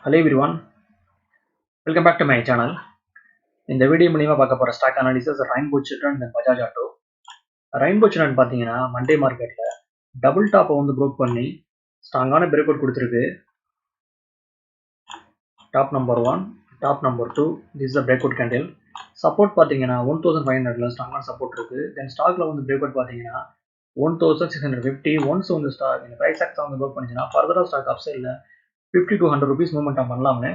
Hello everyone, welcome back to my channel. இந்த video மூலியமா பார்க்க போற stock analysis rainbow children and Bajaj auto. Rainbow children பாத்தீங்கன்னா Monday மார்க்கெட்ல டபுள் டாப்பை வந்து ப்ரோக் பண்ணி ஸ்ட்ராங்கான பிரேக் அவுட் கொடுத்துருக்கு. Top number 1, top number 2, this is a breakout candle. Support பாத்தீங்கன்னா 1500ல ஸ்ட்ராங்கான சப்போர்ட் இருக்கு. தென் ஸ்டாக்ல வந்து பிரேக் அவுட் பாத்தீங்கன்னா 1650 ஒன்ஸ் வந்து ஸ்டாக் இந்த பிரைஸ் ஆக்ஸ் வந்து ப்ரோக் பண்ணிச்சுன்னா ஃபர்தரா ஸ்டாக் அப் சைட்ல 50 to 100 rupees மூவ்மெண்ட் பண்ணலாம்னு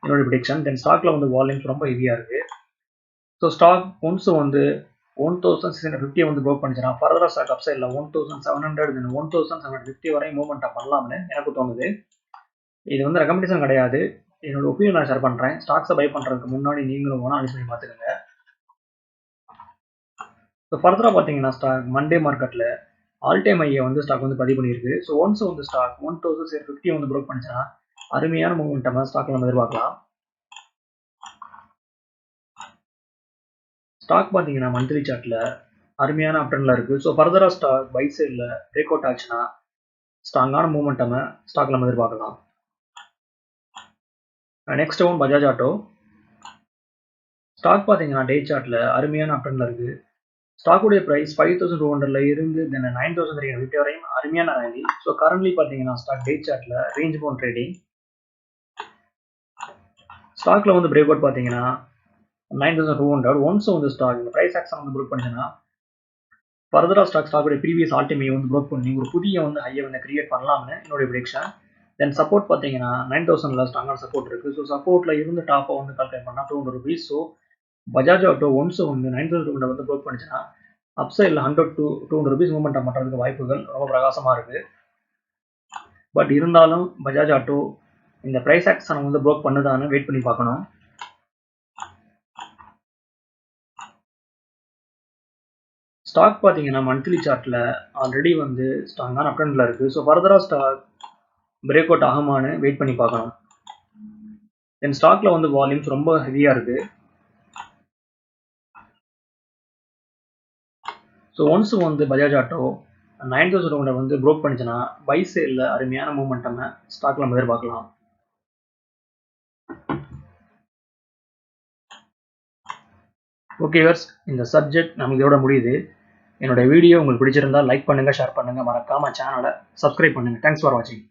என்னோட ப்ரெடிக்ஷன். தென் ஸ்டாக்ல வந்து வால்யூம்ஸ் ரொம்ப ஹெவியா இருக்கு. ஸோ ஸ்டாக் ஒன்ஸ் வந்து 1650 வந்து ப்ரோக் பண்ணிச்சுன்னா ஃபர்தரா ஸ்டாக் அப் சைட்ல 1700 தென் 1750 வரை மூவ்மெண்ட் பண்ணலாம்னு எனக்கு தோணுது. இது வந்து ரெக்கமெண்டேஷன் கிடையாது, என்னோட ஒப்பீனியன் நான் ஷேர் பண்றேன். ஸ்டாக்ஸை பை பண்றதுக்கு முன்னாடி நீங்களும் வேணா அனலைஸ் பண்ணி பார்த்துக்கோங்க. ஸோ ஃபர்தரா பார்த்தீங்கன்னா ஸ்டாக் மண்டே மார்க்கெட்ல ஆல் டைம் ஐயை வந்து ஸ்டாக் வந்து பதிவு பண்ணியிருக்கு. ஸோ ஒன்ஸ் வந்து ஸ்டாக் 1650 வந்து ப்ரோக் பண்ணிச்சுன்னா அருமையான மூவ்மெண்ட் ஸ்டாக்ல நம்ம எதிர்பார்க்கலாம். ஸ்டாக் பார்த்தீங்கன்னா மந்த்லி சார்ட்ல அருமையான அப்டர்ன்ல இருக்கு. ஸோ ஃபர்தரா ஸ்டாக் பை சைட்ல பிரேக் அவுட் ஆச்சுன்னா ஸ்ட்ராங்கான மூவ்மெண்டம் ஸ்டாக்ல நம்ம எதிர்பார்க்கலாம். Next one Bajaj auto. Stock பார்த்தீங்கன்னா டே சார்ட்ல அருமையான அப்டர்ன்ல இருக்கு. ஸ்டாக்குடைய பிரைஸ் 5200ல இருந்து தென் 9350 வரையும் அருமையான ரேலி. ஸோ கரண்ட்லி பார்த்தீங்கன்னா ஸ்டாக் டே சார்ட்ல ரேஞ்ச் பவுண்ட் ட்ரேடிங். ஸ்டாக்ல வந்து பிரேக் அவுட் பார்த்தீங்கன்னா 9200 ஒன்ஸ் வந்து ஸ்டாக் இந்த பிரைஸ் ஆக்ஷன் வந்து ப்ரோக் பண்ணுச்சுன்னா ஃபர்தரா ஸ்டாக்குடைய ப்ரீவியஸ் ஆல் டைம் வந்து ப்ரோக் பண்ணி ஒரு புதிய வந்து ஹையை வந்து கிரியேட் பண்ணலாம்னு என்னோட ப்ரெடிக்ஷன். தென் சப்போர்ட் பார்த்தீங்கன்னா 9000ல ஸ்ட்ராங்கான சப்போர்ட் இருக்கு. ஸோ சப்போர்ட்ல இருந்து டாப்பை வந்து கால்குலேட் பண்ணா 200 rupees. So Bajaj auto once வந்து 9200 வந்து ப்ரோக் பண்ணிச்சுன்னா அப்சைட்ல 100 to 200 rupees மூவ்மெண்ட் பண்றதுக்கு வாய்ப்புகள் ரொம்ப பிரகாசமா இருக்கு. பட் இருந்தாலும் பஜாஜ் ஆட்டோ இந்த பிரைஸ் ஆக்ஷன் வந்து ப்ரோக் பண்ணுதான்னு வெயிட் பண்ணி பார்க்கணும். ஸ்டாக் பார்த்தீங்கன்னா மந்த்லி சார்ட்ல ஆல்ரெடி வந்து ஸ்ட்ராங்கான அப்ட்ரெண்ட்ல இருக்கு. ஸோ ஃபர்தரா ஸ்டாக் பிரேக் அவுட் ஆகுமான்னு வெயிட் பண்ணி பார்க்கணும். தென் ஸ்டாக்ல வந்து வால்யூம்ஸ் ரொம்ப ஹெவியா இருக்கு. ஸோ ஒன்ஸ் வந்து பஜாஜ் ஆட்டோ 9000 வந்து ப்ரோக் பண்ணிச்சுன்னா பை சேல்ல அருமையான மூவ்மெண்டம் ஸ்டாக்ல நம்ம எதிர்பார்க்கலாம். ஓகே வியூவர்ஸ், இந்த சப்ஜெக்ட் நமக்கு இதோட முடியுது. என்னோட வீடியோ உங்களுக்கு பிடிச்சிருந்தா லைக் பண்ணுங்க, ஷேர் பண்ணுங்க, மறக்காம சேனலை சப்ஸ்கிரைப் பண்ணுங்க. தேங்க்ஸ் ஃபார் வாட்சிங்.